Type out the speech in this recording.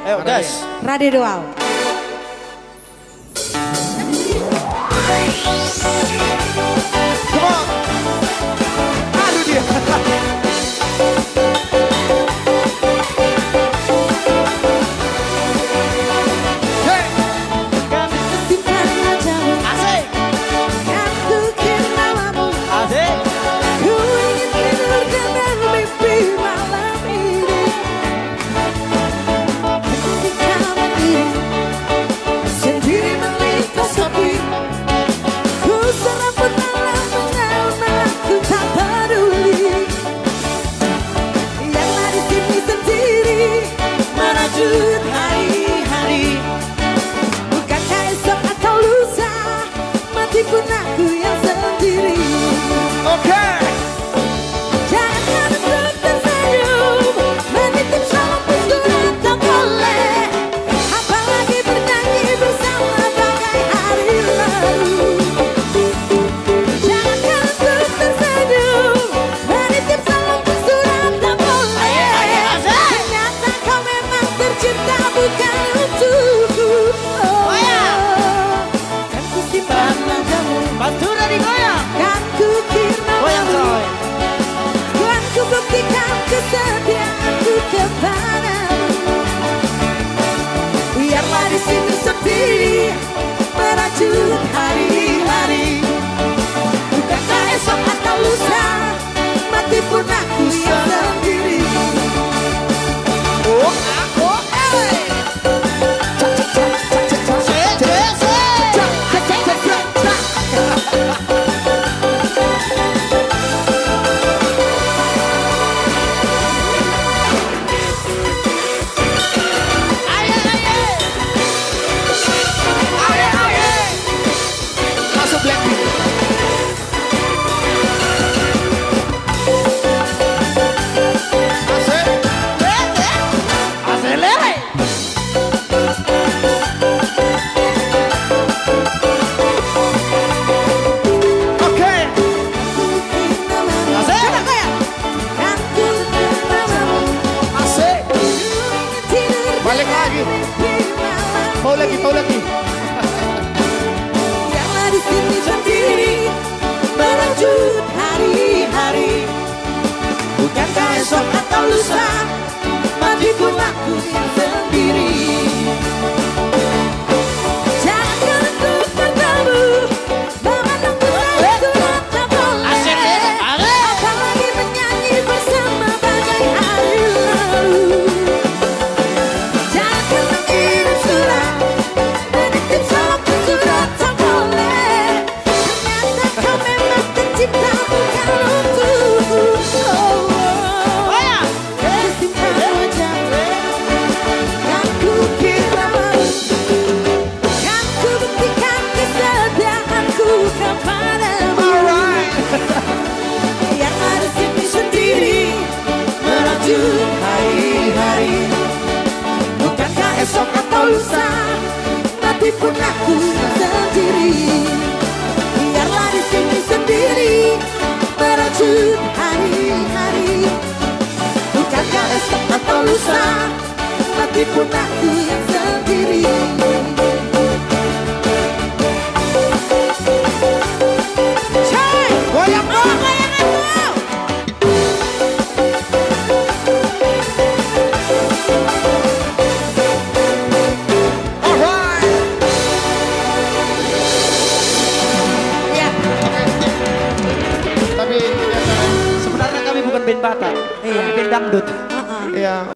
Ayo, gas. Rade Doal. Come on. Aduh dia. Hari-hari, bukankah esok atau lusa mati pun aku yang sendiri. Oke. Jangan terus tersenyum, menitip salam pun sudah tak boleh. Apalagi bernyanyi bersama bagai hari lalu. Jangan terus tersenyum, menitip salam pun sudah tak boleh. Ternyata kau memang tercipta bukan untukku. Oh ya, kan ku simpan nadamu, Bantu dari goyang. kan ku kira Goyang coy. kan ku buktikan kesetiaanku kepadamu. Biarlah di sini sendiri merajut hari-hari, bukankah esok atau lusa mati pun aku yang sendiri. Oh, masuk Blackpink. Balik lagi. Mau lagi. Biarlah di sini sendiri merajut hari-hari, bukankah esok atau lusa mati pun aku yang sendiri. Jangan terus bertemu, memandangku saja sudah tak boleh. Apalagi menyanyi bersama bagai hari lalu. Jangan mengirim surat, menitip salam pun sudah tak boleh. Ternyata kau memang tercipta bukan untukku. Kesimpan wajahmu, kan ku kira malu, kan ku buktikan kesetiaanku kepadamu. Biarlah di sini sendiri merajut hari-hari, bukankah esok atau lusa mati pun aku sendiri. Biarlah di sini sendiri merajut hari-hari, bukankah esok atau lusa mati pun aku yang sendiri. Cai, Goyang dong. goyangan lu. Alright. Ya, Tapi sebenarnya kami bukan band Batak, kami band dangdut. uh-uh. Iya.